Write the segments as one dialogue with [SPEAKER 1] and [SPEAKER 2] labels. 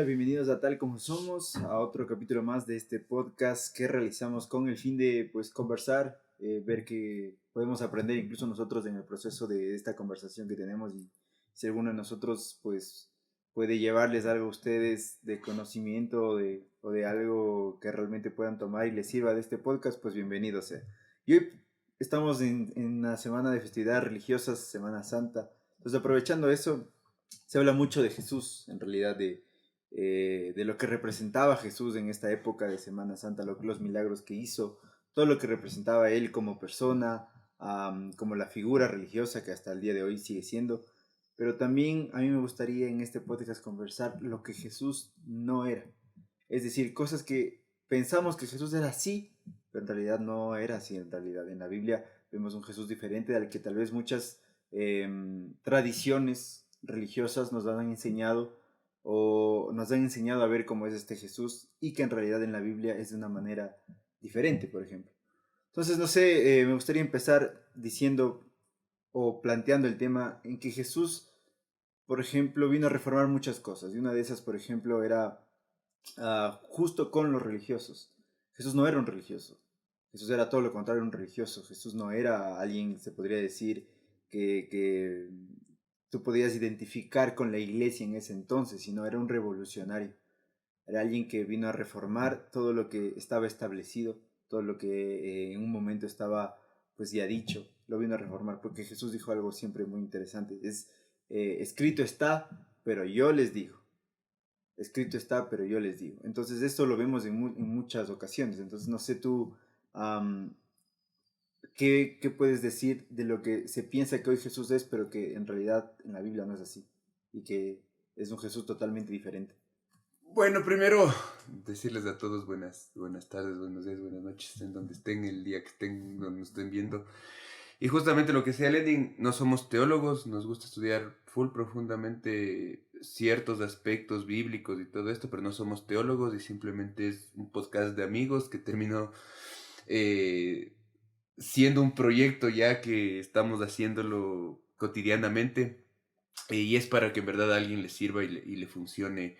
[SPEAKER 1] bienvenidos a Tal Como Somos, a otro capítulo más de este podcast que realizamos con el fin de conversar, ver que podemos aprender incluso nosotros en el proceso de esta conversación que tenemos y si alguno de nosotros puede llevarles algo a ustedes de conocimiento o de algo que realmente puedan tomar y les sirva de este podcast, pues bienvenido sea. Y hoy estamos en una semana de festividades religiosas, Semana Santa, entonces aprovechando eso, se habla mucho de Jesús, en realidad, de lo que representaba Jesús en esta época de Semana Santa, los milagros que hizo, todo lo que representaba él como persona, como la figura religiosa que hasta el día de hoy sigue siendo. Pero también a mí me gustaría en este podcast conversar lo que Jesús no era. Es decir, cosas que pensamos que Jesús era así, pero en realidad no era así. En realidad, en la Biblia vemos un Jesús diferente al que tal vez muchas tradiciones religiosas nos han enseñado o nos han enseñado a ver cómo es este Jesús y que en realidad en la Biblia es de una manera diferente, por ejemplo. Entonces, no sé, me gustaría empezar diciendo o planteando el tema en que Jesús, por ejemplo, vino a reformar muchas cosas y una de esas, por ejemplo, era justo con los religiosos. Jesús no era un religioso. Jesús era todo lo contrario, un religioso. Jesús no era alguien, se podría decir, que tú podías identificar con la iglesia en ese entonces, sino era un revolucionario. Era alguien que vino a reformar todo lo que estaba establecido, todo lo que en un momento estaba pues ya dicho, lo vino a reformar, porque Jesús dijo algo siempre muy interesante, escrito está, pero yo les digo, escrito está, pero yo les digo. Entonces esto lo vemos en muchas ocasiones, entonces no sé tú, um, ¿qué puedes decir de lo que se piensa que hoy Jesús es, pero que en realidad en la Biblia no es así? Y que es un Jesús totalmente diferente.
[SPEAKER 2] Bueno, primero decirles a todos buenas tardes, buenos días, buenas noches, en donde estén, el día que estén, donde nos estén viendo. Y justamente lo que sea Lenin, no somos teólogos, nos gusta estudiar full profundamente ciertos aspectos bíblicos y todo esto, pero no somos teólogos y simplemente es un podcast de amigos que terminó eh, siendo un proyecto ya que estamos haciéndolo cotidianamente y es para que en verdad a alguien le sirva y le funcione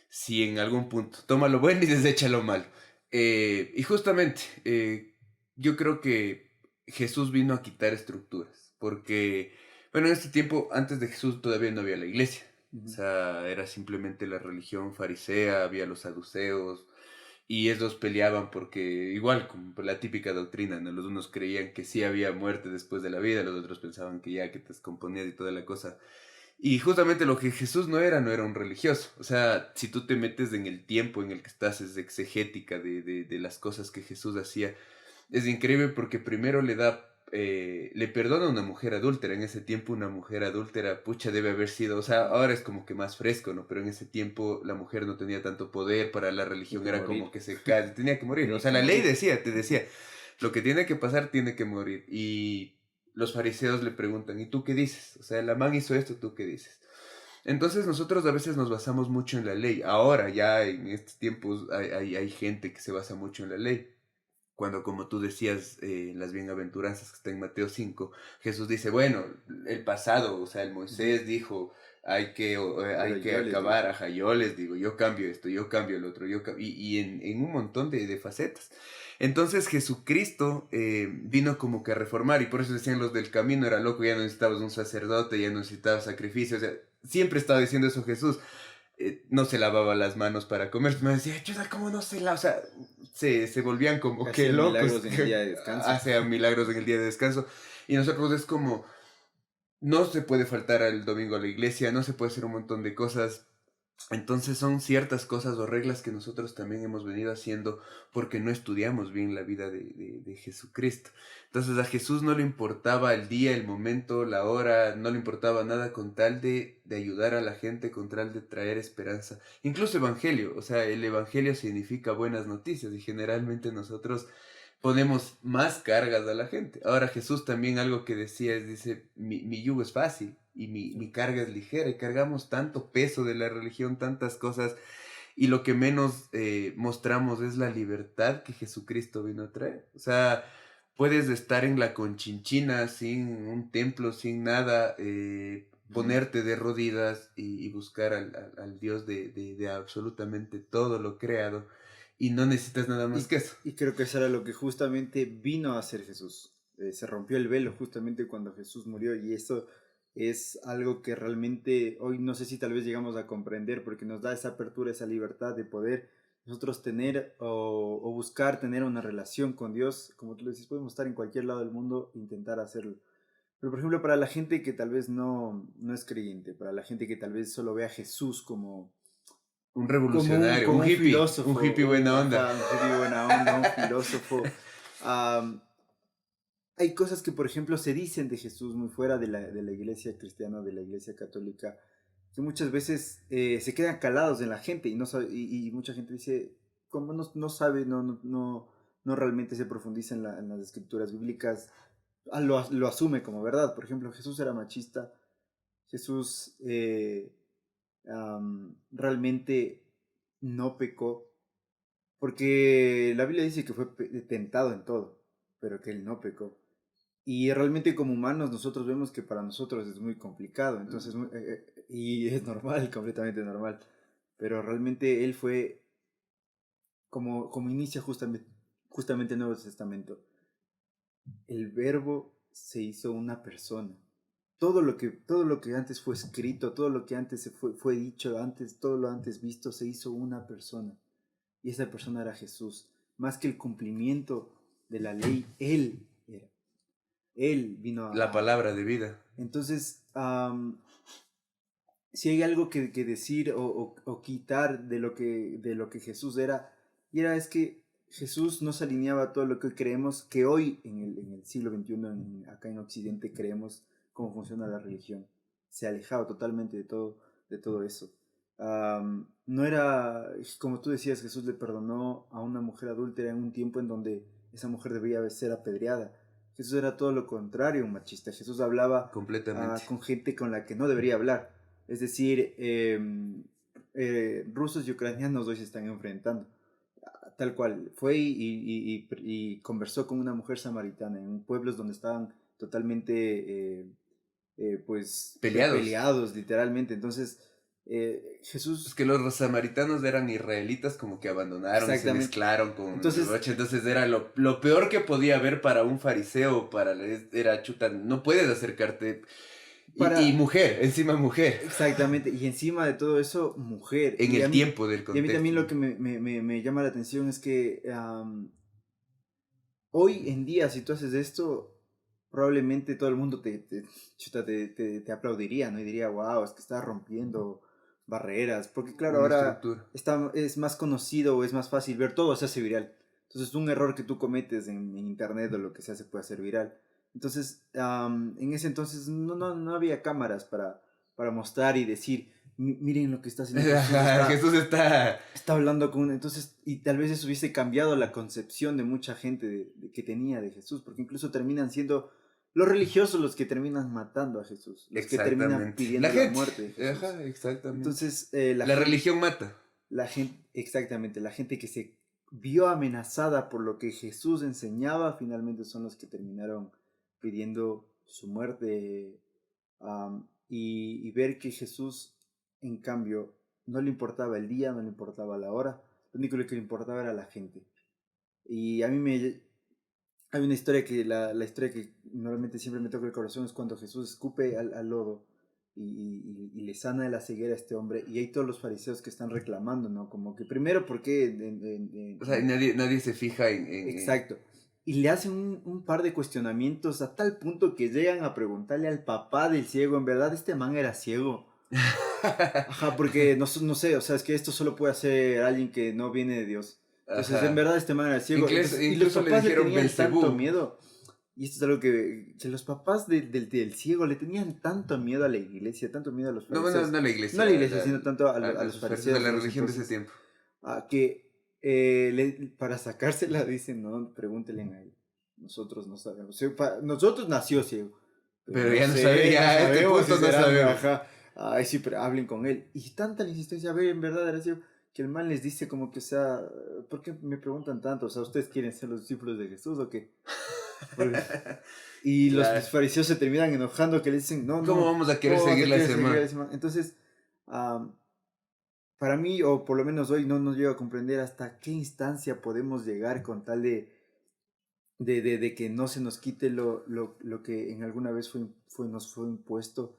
[SPEAKER 2] si en algún punto toma lo bueno y desecha lo malo. Y justamente, yo creo que Jesús vino a quitar estructuras, porque, bueno, en este tiempo, antes de Jesús todavía no había la iglesia. O
[SPEAKER 1] Uh-huh.
[SPEAKER 2] sea, era simplemente la religión farisea, había los saduceos, y ellos peleaban porque, igual, como la típica doctrina, ¿no? Los unos creían que sí había muerte después de la vida, los otros pensaban que ya que te descomponías y toda la cosa. Y justamente lo que Jesús no era un religioso. O sea, si tú te metes en el tiempo en el que estás, es exegética de las cosas que Jesús hacía. Es increíble porque primero le perdona a una mujer adúltera. En ese tiempo una mujer adúltera, pucha, debe haber sido, o sea, ahora es como que más fresco, ¿no? Pero en ese tiempo la mujer no tenía tanto poder, para la
[SPEAKER 1] Hay
[SPEAKER 2] religión
[SPEAKER 1] que
[SPEAKER 2] era como
[SPEAKER 1] morir.
[SPEAKER 2] que se cae, tenía que morir. O
[SPEAKER 1] Tenía
[SPEAKER 2] sea,
[SPEAKER 1] que
[SPEAKER 2] la ley
[SPEAKER 1] morir.
[SPEAKER 2] decía, te decía, lo que tiene que pasar tiene que morir. Y los fariseos le preguntan, ¿y tú qué dices? O sea, la man hizo esto, ¿tú qué dices? Entonces nosotros a veces nos basamos mucho en la ley. Ahora ya en estos tiempos hay gente que se basa mucho en la ley. Cuando, como tú decías, las bienaventuranzas que está en Mateo 5, Jesús dice, bueno, el pasado, o sea, el
[SPEAKER 1] Uh-huh.
[SPEAKER 2] Moisés dijo,
[SPEAKER 1] Pero
[SPEAKER 2] hay que
[SPEAKER 1] yo les digo.
[SPEAKER 2] acabar, ajá, yo les digo, yo cambio esto, yo cambio el otro, y en un montón de facetas. Entonces Jesucristo vino como que a reformar, y por eso decían los del camino, era loco, ya no necesitabas un sacerdote, ya no necesitabas sacrificio, o sea, siempre estaba diciendo eso Jesús. No se lavaba las manos para comer. Me decía, chuta, ¿cómo no se lava? O sea, se volvían como que
[SPEAKER 1] Hacían
[SPEAKER 2] locos,
[SPEAKER 1] milagros en el día de descanso.
[SPEAKER 2] hacían milagros en el día de descanso. Y nosotros es como, no se puede faltar el domingo a la iglesia, no se puede hacer un montón de cosas. Entonces son ciertas cosas o reglas que nosotros también hemos venido haciendo porque no estudiamos bien la vida de Jesucristo. Entonces a Jesús no le importaba el día, el momento, la hora, no le importaba nada con tal de ayudar a la gente, con tal de traer esperanza. Incluso evangelio, o sea, el evangelio significa buenas noticias y generalmente nosotros ponemos más cargas a la gente. Ahora Jesús también algo que decía es, dice, mi yugo es fácil y mi carga es ligera y cargamos tanto peso de la religión, tantas cosas y lo que menos mostramos es la libertad que Jesucristo vino a traer. O sea, puedes estar en la Conchinchina sin un templo, sin nada, ponerte de rodillas y buscar al Dios de absolutamente todo lo creado. Y no necesitas nada más que eso.
[SPEAKER 1] Y creo que eso era lo que justamente vino a hacer Jesús. Se rompió el velo justamente cuando Jesús murió y eso es algo que realmente hoy no sé si tal vez llegamos a comprender porque nos da esa apertura, esa libertad de poder nosotros tener o buscar tener una relación con Dios. Como tú le decís, podemos estar en cualquier lado del mundo e intentar hacerlo. Pero por ejemplo, para la gente que tal vez no es creyente, para la gente que tal vez solo ve a Jesús
[SPEAKER 2] Un revolucionario,
[SPEAKER 1] como
[SPEAKER 2] un
[SPEAKER 1] filósofo,
[SPEAKER 2] hippie buena onda.
[SPEAKER 1] un hippie buena onda, un filósofo. am, Hay cosas que, por ejemplo, se dicen de Jesús muy fuera de la iglesia cristiana, de la iglesia católica, que muchas veces se quedan calados en la gente y, no sabe, y mucha gente dice, como no sabe, no realmente se profundiza en las escrituras bíblicas, lo asume como verdad. Por ejemplo, Jesús era machista, Jesús realmente no pecó, porque la Biblia dice que fue tentado en todo, pero que él no pecó. Y realmente como humanos nosotros vemos que para nosotros es muy complicado, entonces, y es normal, completamente normal, pero realmente él fue como inicia justamente el Nuevo Testamento, el verbo se hizo una persona. Todo lo que antes fue escrito, todo lo que antes fue dicho, todo lo antes visto, se hizo una persona. Y esa persona era Jesús. Más que el cumplimiento de la ley, Él era. Él vino
[SPEAKER 2] La palabra de vida.
[SPEAKER 1] Entonces, si hay algo que decir o quitar de lo que Jesús era, y era es que Jesús no se alineaba a todo lo que hoy creemos, que hoy en el siglo XXI, acá en Occidente, creemos cómo funciona la religión. Se alejaba totalmente de todo eso. No era, como tú decías, Jesús le perdonó a una mujer adúltera en un tiempo en donde esa mujer debía ser apedreada. Jesús era todo lo contrario, un machista. Jesús hablaba
[SPEAKER 2] Completamente.
[SPEAKER 1] con gente con la que no debería hablar. Es decir, rusos y ucranianos hoy se están enfrentando. Tal cual. Fue y conversó con una mujer samaritana en pueblos donde estaban totalmente pues
[SPEAKER 2] Peleados.
[SPEAKER 1] peleados, literalmente. Entonces,
[SPEAKER 2] Es
[SPEAKER 1] Jesús,
[SPEAKER 2] que los samaritanos eran israelitas como que abandonaron y se
[SPEAKER 1] exactamente.
[SPEAKER 2] mezclaron con el
[SPEAKER 1] Entonces,
[SPEAKER 2] roche. Entonces era lo peor que podía haber para un fariseo, era chuta, no puedes acercarte. Y
[SPEAKER 1] para,
[SPEAKER 2] mujer, encima mujer.
[SPEAKER 1] exactamente, y encima de todo eso, mujer.
[SPEAKER 2] En el tiempo del
[SPEAKER 1] Y a mí
[SPEAKER 2] contexto.
[SPEAKER 1] también lo que me llama la atención es que hoy en día, si tú haces esto, probablemente todo el mundo chuta, te aplaudiría, ¿no? Y diría, wow, es que estás rompiendo barreras. Porque claro,
[SPEAKER 2] Una
[SPEAKER 1] ahora
[SPEAKER 2] estructura.
[SPEAKER 1] es más conocido o es más fácil ver todo, se hace viral. Entonces, un error que tú cometes en internet o lo que sea se puede hacer viral. Entonces, en ese entonces no había cámaras para mostrar y decir, miren lo que está haciendo Jesús,
[SPEAKER 2] Jesús está...
[SPEAKER 1] está hablando con entonces y tal vez eso hubiese cambiado la concepción de mucha gente que tenía de Jesús, porque incluso terminan siendo los religiosos los que terminan matando a Jesús, los que terminan
[SPEAKER 2] Exactamente.
[SPEAKER 1] pidiendo
[SPEAKER 2] La
[SPEAKER 1] la
[SPEAKER 2] gente.
[SPEAKER 1] muerte de Jesús.
[SPEAKER 2] Ajá, exactamente.
[SPEAKER 1] Entonces
[SPEAKER 2] La religión mata.
[SPEAKER 1] la gente, exactamente, la gente que se vio amenazada por lo que Jesús enseñaba, finalmente son los que terminaron pidiendo su muerte. Y ver que Jesús, en cambio, no le importaba el día, no le importaba la hora, lo único que le importaba era la gente. Y a mí hay una historia la historia que normalmente siempre me toca el corazón es cuando Jesús escupe al lodo y le sana de la ceguera a este hombre y hay todos los fariseos que están reclamando, ¿no? Como que primero, ¿por qué?
[SPEAKER 2] O sea, nadie se fija
[SPEAKER 1] Exacto. Y le hacen un par de cuestionamientos a tal punto que llegan a preguntarle al papá del ciego, ¿en verdad este man era ciego? Ajá, porque no sé, o sea, es que esto solo puede hacer alguien que no viene de Dios. Entonces, en
[SPEAKER 2] Ajá.
[SPEAKER 1] verdad este man era ciego. Entonces, y los
[SPEAKER 2] Incluso le
[SPEAKER 1] papás le
[SPEAKER 2] dijeron
[SPEAKER 1] tenían tanto
[SPEAKER 2] Belcebú.
[SPEAKER 1] miedo. Y esto es algo que los papás del ciego le tenían tanto miedo a la iglesia, tanto miedo a los
[SPEAKER 2] No,
[SPEAKER 1] fariseos.
[SPEAKER 2] no a la iglesia.
[SPEAKER 1] No a la iglesia, sino tanto a
[SPEAKER 2] a
[SPEAKER 1] los
[SPEAKER 2] los fariseos
[SPEAKER 1] fariseos
[SPEAKER 2] de la
[SPEAKER 1] de ese
[SPEAKER 2] religión de ese
[SPEAKER 1] entonces,
[SPEAKER 2] tiempo.
[SPEAKER 1] que para sacársela dicen, no, pregúntenle a él. Nosotros no sabemos. O sea, nosotros nació ciego.
[SPEAKER 2] Pero ya no sabía, ya a este
[SPEAKER 1] sabemos
[SPEAKER 2] punto
[SPEAKER 1] si
[SPEAKER 2] no
[SPEAKER 1] será,
[SPEAKER 2] sabemos.
[SPEAKER 1] ajá. Ay, sí, pero hablen con él. Y tanta la insistencia, a ver, en verdad era ciego, que el man les dice como que, o sea, ¿por qué me preguntan tanto? O sea, ¿ustedes quieren ser los discípulos de Jesús o qué? Porque Y los
[SPEAKER 2] Claro.
[SPEAKER 1] fariseos se terminan enojando que le dicen, no,
[SPEAKER 2] ¿Cómo
[SPEAKER 1] no,
[SPEAKER 2] vamos a querer
[SPEAKER 1] ¿cómo vas a
[SPEAKER 2] seguirle a
[SPEAKER 1] querer
[SPEAKER 2] ese
[SPEAKER 1] seguir a
[SPEAKER 2] man?
[SPEAKER 1] ese man? Entonces, am, para mí, o por lo menos hoy, no nos llego a comprender hasta qué instancia podemos llegar con tal de que no se nos quite lo que en alguna vez nos fue impuesto.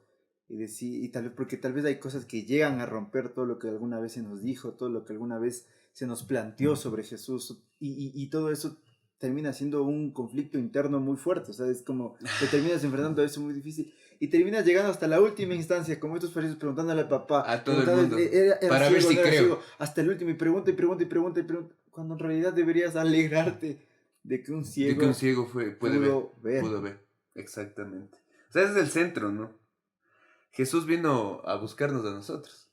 [SPEAKER 1] Y tal vez, porque tal vez hay cosas que llegan a romper todo lo que alguna vez se nos dijo, todo lo que alguna vez se nos planteó sobre Jesús, y todo eso termina siendo un conflicto interno muy fuerte, o sea, es como te terminas enfrentando a eso muy difícil, y terminas llegando hasta la última instancia, como estos fariseos preguntándole al papá,
[SPEAKER 2] A todo el
[SPEAKER 1] preguntando,
[SPEAKER 2] mundo.
[SPEAKER 1] ¿era
[SPEAKER 2] Para ver
[SPEAKER 1] ciego o
[SPEAKER 2] si
[SPEAKER 1] no era
[SPEAKER 2] creo.
[SPEAKER 1] ciego? Hasta el último, y pregunta, y pregunta, y pregunta, y pregunta, cuando en realidad deberías alegrarte de que un
[SPEAKER 2] De que un
[SPEAKER 1] ciego
[SPEAKER 2] ciego puede ver.
[SPEAKER 1] pudo ver.
[SPEAKER 2] Pudo ver. Exactamente. O sea, ese es el centro, ¿no? Jesús vino a buscarnos a nosotros.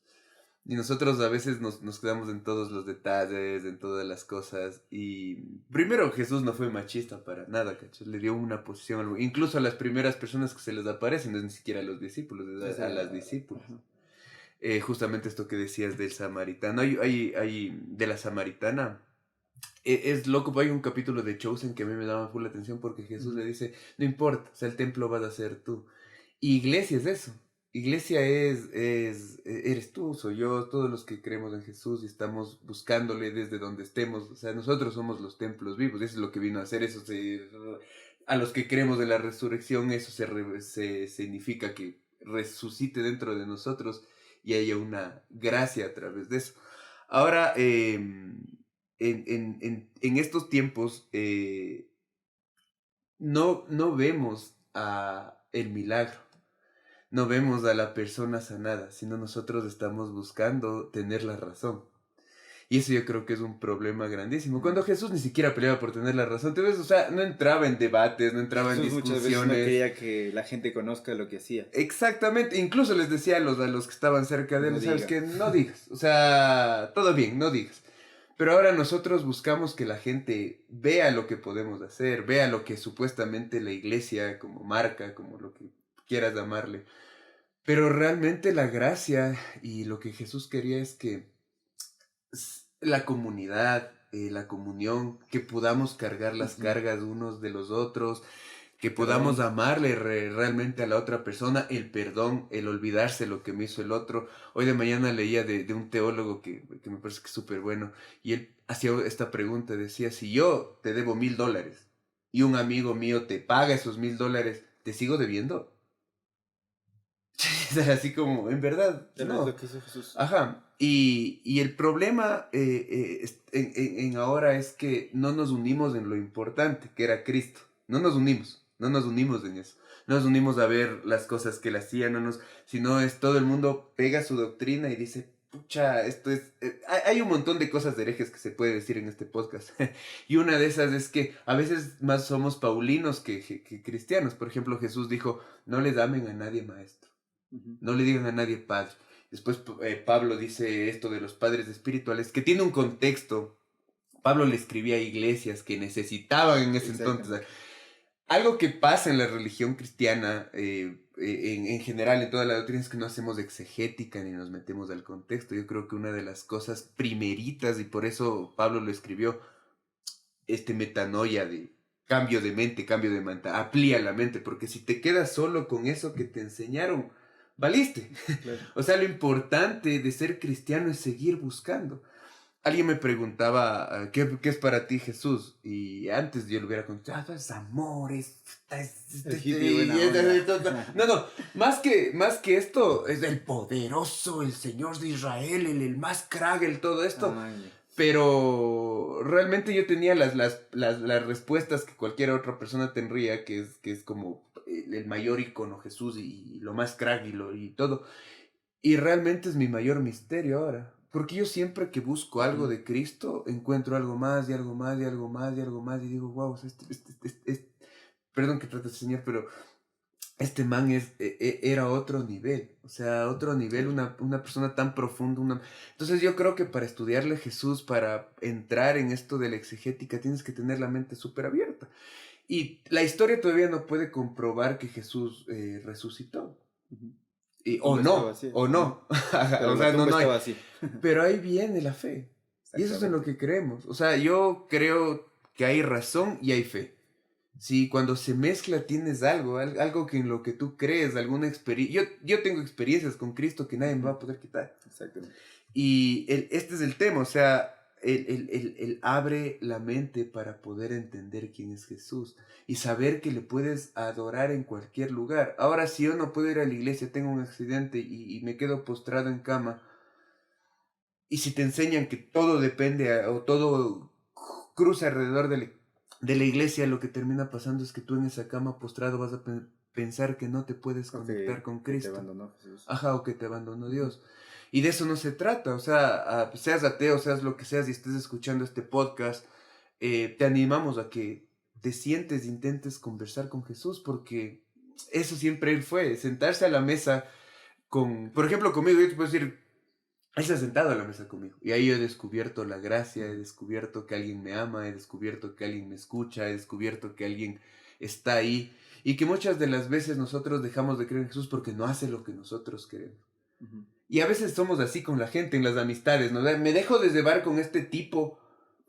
[SPEAKER 2] Y nosotros a veces nos quedamos en todos los detalles, en todas las cosas. Y primero Jesús no fue machista para nada, ¿cachai? Le dio una posición, incluso a las primeras personas que se les aparecen, no es ni siquiera a los discípulos,
[SPEAKER 1] O
[SPEAKER 2] es a
[SPEAKER 1] sea,
[SPEAKER 2] las discípulas.
[SPEAKER 1] ajá.
[SPEAKER 2] Justamente esto que decías del samaritano, de la samaritana. Es loco, hay un capítulo de Chosen que a mí me daba full atención porque Jesús le dice, no importa, o sea, el templo vas a ser tú. Y iglesia es eso. Iglesia eres tú, soy yo, todos los que creemos en Jesús y estamos buscándole desde donde estemos. O sea, nosotros somos los templos vivos, eso es lo que vino a hacer. A los que creemos en la resurrección, eso se significa que resucite dentro de nosotros y haya una gracia a través de eso. Ahora, en estos tiempos, no vemos el milagro. No vemos a la persona sanada, sino nosotros estamos buscando tener la razón. Y eso yo creo que es un problema grandísimo. Cuando Jesús ni siquiera peleaba por tener la razón, ¿te ves? O sea, no entraba en debates, no entraba en
[SPEAKER 1] Jesús muchas veces no
[SPEAKER 2] discusiones.
[SPEAKER 1] quería que la gente conozca lo que hacía.
[SPEAKER 2] Exactamente, incluso les decía a los que estaban cerca de
[SPEAKER 1] No
[SPEAKER 2] él, ¿sabes
[SPEAKER 1] diga.
[SPEAKER 2] qué? No digas, o sea, todo bien, no digas. Pero ahora nosotros buscamos que la gente vea lo que podemos hacer, vea lo que supuestamente la iglesia como marca, como lo que quieras llamarle. Pero realmente la gracia y lo que Jesús quería es que la comunidad, la comunión, que podamos cargar las
[SPEAKER 1] Ujú.
[SPEAKER 2] cargas unos de los otros, que podamos
[SPEAKER 1] Perdón.
[SPEAKER 2] amarle realmente a la otra persona, el perdón, el olvidarse lo que me hizo el otro. Hoy de mañana leía de un teólogo que me parece que es súper bueno, y él hacía esta pregunta, decía, si yo te debo $1,000 y un amigo mío te paga esos $1,000, ¿te sigo debiendo? Así como, en verdad,
[SPEAKER 1] Tal vez lo
[SPEAKER 2] no.
[SPEAKER 1] que hizo Jesús.
[SPEAKER 2] Ajá. Y el problema en ahora es que no nos unimos en lo importante, que era Cristo. No nos unimos en eso. No nos unimos a ver las cosas que él hacía, sino es todo el mundo pega su doctrina y dice, pucha, esto es... hay un montón de cosas de herejes que se puede decir en este podcast. Y una de esas es que a veces más somos paulinos que cristianos. Por ejemplo, Jesús dijo, no le damen a nadie maestro.
[SPEAKER 1] Ujú.
[SPEAKER 2] No le digan a nadie padre. Después Pablo dice esto de los padres espirituales, que tiene un contexto. Pablo le escribía a iglesias que necesitaban en ese entonces.
[SPEAKER 1] Exactamente.
[SPEAKER 2] Algo que pasa en la religión cristiana, en general, en toda la doctrina, es que no hacemos exegética ni nos metemos al contexto. Yo creo que una de las cosas primeritas, y por eso Pablo lo escribió, metanoia de cambio de mente, amplía la mente, porque si te quedas solo con eso que te enseñaron, valiste.
[SPEAKER 1] Claro.
[SPEAKER 2] O sea, lo importante de ser cristiano es seguir buscando. Alguien me preguntaba, ¿qué es para ti Jesús? Y antes yo le hubiera contado, es amor,
[SPEAKER 1] El hippie buena onda.
[SPEAKER 2] No, más que esto, es el poderoso, el Señor de Israel, el más crack, el todo esto.
[SPEAKER 1] Ah, ya.
[SPEAKER 2] Pero realmente yo tenía las respuestas que cualquier otra persona tendría, que es como el mayor icono Jesús y lo más crack y todo. Y realmente es mi mayor misterio ahora. Porque yo siempre que busco algo
[SPEAKER 1] Ujú.
[SPEAKER 2] de Cristo, encuentro algo más y algo más y algo más y algo más. Y digo, wow, perdón que trate de Señor, pero este man era otro nivel. O sea, otro nivel,
[SPEAKER 1] Claro.
[SPEAKER 2] una persona tan profunda. Entonces yo creo que para estudiarle a Jesús, para entrar en esto de la exegética, tienes que tener la mente súper abierta. Y la historia todavía no puede comprobar que Jesús resucitó.
[SPEAKER 1] Ujú.
[SPEAKER 2] Y,
[SPEAKER 1] La tumba está vacía,
[SPEAKER 2] o
[SPEAKER 1] ¿o no?
[SPEAKER 2] no.
[SPEAKER 1] Pero
[SPEAKER 2] O
[SPEAKER 1] la
[SPEAKER 2] sea,
[SPEAKER 1] tumba
[SPEAKER 2] no
[SPEAKER 1] está
[SPEAKER 2] hay.
[SPEAKER 1] vacía.
[SPEAKER 2] Pero ahí viene la fe. Y eso es en lo
[SPEAKER 1] Exactamente.
[SPEAKER 2] que creemos. O sea, yo creo que hay razón y hay fe. Sí, cuando se mezcla tienes algo, algo que en lo que tú crees, alguna experiencia. Yo tengo experiencias con Cristo que nadie me va a poder quitar.
[SPEAKER 1] Exactamente.
[SPEAKER 2] Y este es el tema, o sea, él abre la mente para poder entender quién es Jesús y saber que le puedes adorar en cualquier lugar. Ahora, si yo no puedo ir a la iglesia, tengo un accidente y me quedo postrado en cama, y si te enseñan que todo depende o todo cruza alrededor de la iglesia, lo que termina pasando es que tú en esa cama postrado vas a pensar que no te puedes
[SPEAKER 1] O
[SPEAKER 2] conectar con
[SPEAKER 1] que te
[SPEAKER 2] Cristo.
[SPEAKER 1] abandonó Jesús.
[SPEAKER 2] Ajá, o que te abandonó
[SPEAKER 1] Ujú.
[SPEAKER 2] Dios. Y de eso no se trata, o sea, seas ateo, seas lo que seas y estés escuchando este podcast, te animamos a que te sientes, intentes conversar con Jesús, porque eso siempre él fue, sentarse a la mesa con, por ejemplo, conmigo, yo te puedo decir, él se ha sentado a la mesa conmigo. Y ahí yo he descubierto la gracia, he descubierto que alguien me ama, he descubierto que alguien me escucha, he descubierto que alguien está ahí. Y que muchas de las veces nosotros dejamos de creer en Jesús porque no hace lo que nosotros queremos.
[SPEAKER 1] Ujú.
[SPEAKER 2] Y a veces somos así con la gente, en las amistades, ¿no? Me dejo de llevar con este tipo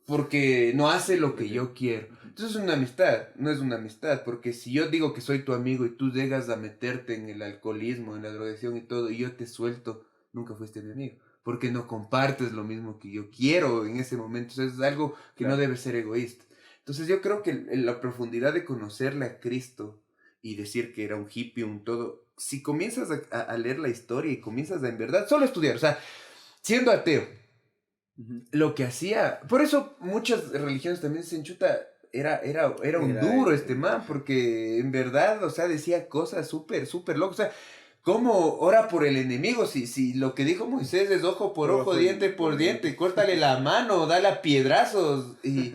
[SPEAKER 2] porque no hace lo que yo quiero.
[SPEAKER 1] Ujú.
[SPEAKER 2] Entonces es una amistad, no es una amistad, porque si yo digo que soy tu amigo y tú llegas a meterte en el alcoholismo, en la drogadicción y todo, y yo te suelto, nunca fuiste mi amigo, porque no compartes lo mismo que yo quiero en ese momento. Entonces es algo que no
[SPEAKER 1] Claro.
[SPEAKER 2] debe ser egoísta. Entonces yo creo que en la profundidad de conocerle a Cristo y decir que era un hippie, un todo, si comienzas a leer la historia y comienzas a en verdad solo estudiar, o sea, siendo ateo,
[SPEAKER 1] Ujú.
[SPEAKER 2] lo que hacía, por eso muchas religiones también se enchuta, era un
[SPEAKER 1] Era
[SPEAKER 2] duro este
[SPEAKER 1] el-
[SPEAKER 2] man, porque en verdad, o sea, decía cosas súper, súper locas, o sea, ¿cómo ora por el enemigo? Si lo que dijo Moisés es ojo por
[SPEAKER 1] por
[SPEAKER 2] ojo,
[SPEAKER 1] ojo
[SPEAKER 2] diente
[SPEAKER 1] y
[SPEAKER 2] por
[SPEAKER 1] diente.
[SPEAKER 2] diente, córtale la mano, dale a piedrazos, y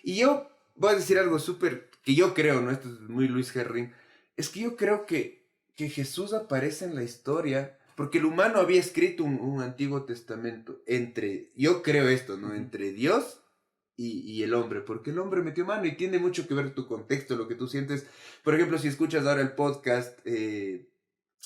[SPEAKER 2] yo voy a decir algo súper, que yo creo, ¿no? Esto es muy Luis Herring, es que yo creo que Jesús aparece en la historia porque el humano había escrito un Antiguo Testamento entre, yo creo esto, ¿no?
[SPEAKER 1] Ujú.
[SPEAKER 2] Entre Dios y el hombre, porque el hombre metió mano y tiene mucho que ver tu contexto, lo que tú sientes. Por ejemplo, si escuchas ahora el podcast,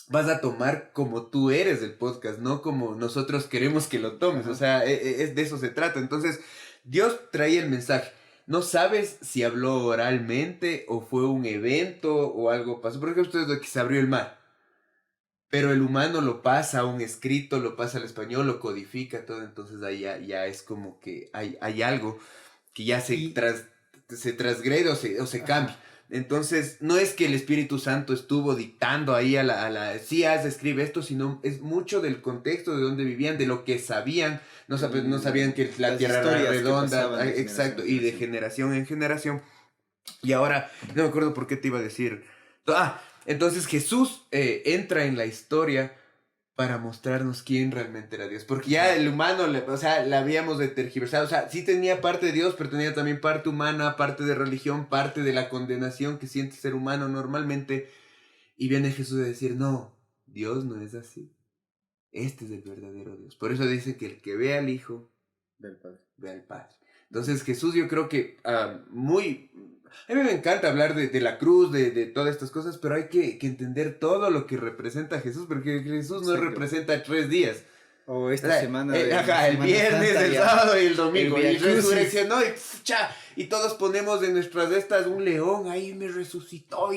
[SPEAKER 2] vas a tomar como tú eres el podcast, no como nosotros queremos que lo tomes. O
[SPEAKER 1] Ajá.
[SPEAKER 2] sea, es de eso se trata. Entonces, Dios traía el mensaje. No sabes si habló oralmente o fue un evento o algo pasó. Por ejemplo, ustedes de que se abrió el mar. Pero el humano lo pasa a un escrito, lo pasa al español, lo codifica todo, entonces ahí ya es como que hay algo que ya
[SPEAKER 1] Y,
[SPEAKER 2] se transgrede o se cambia.
[SPEAKER 1] ajá.
[SPEAKER 2] Entonces, no es que el Espíritu Santo estuvo dictando ahí sí, escribe esto, sino es mucho del contexto de donde vivían, de lo que sabían. No sabían que la
[SPEAKER 1] Las
[SPEAKER 2] Tierra era
[SPEAKER 1] historias que
[SPEAKER 2] redonda,
[SPEAKER 1] pasaban de generación
[SPEAKER 2] exacto,
[SPEAKER 1] en
[SPEAKER 2] y de
[SPEAKER 1] generación.
[SPEAKER 2] generación en generación. Y ahora, no me acuerdo por qué te iba a decir. Entonces Jesús entra en la historia para mostrarnos quién realmente era Dios. Porque ya
[SPEAKER 1] Ujú.
[SPEAKER 2] el humano, o sea, la habíamos de tergiversado. O sea, sí tenía parte de Dios, pero tenía también parte humana, parte de religión, parte de la condenación que siente ser humano normalmente. Y viene Jesús a decir, no, Dios no es así. Este es el verdadero Dios. Por eso dice que el que ve al Hijo,
[SPEAKER 1] Del Padre.
[SPEAKER 2] ve al Padre.
[SPEAKER 1] Ujú.
[SPEAKER 2] Entonces Jesús yo creo que muy... A mí me encanta hablar de la cruz, de todas estas cosas, pero hay que entender todo lo que representa Jesús, porque Jesús no
[SPEAKER 1] Exacto.
[SPEAKER 2] representa 3 días.
[SPEAKER 1] O
[SPEAKER 2] O
[SPEAKER 1] esta
[SPEAKER 2] sea,
[SPEAKER 1] semana de la
[SPEAKER 2] ajá, el
[SPEAKER 1] Semana
[SPEAKER 2] viernes,
[SPEAKER 1] Santa
[SPEAKER 2] el
[SPEAKER 1] ya.
[SPEAKER 2] sábado y el
[SPEAKER 1] El
[SPEAKER 2] domingo.
[SPEAKER 1] Via
[SPEAKER 2] Y
[SPEAKER 1] Crucis.
[SPEAKER 2] resurrección, ¿no? Y todos ponemos en nuestras estas un león, ahí me resucitó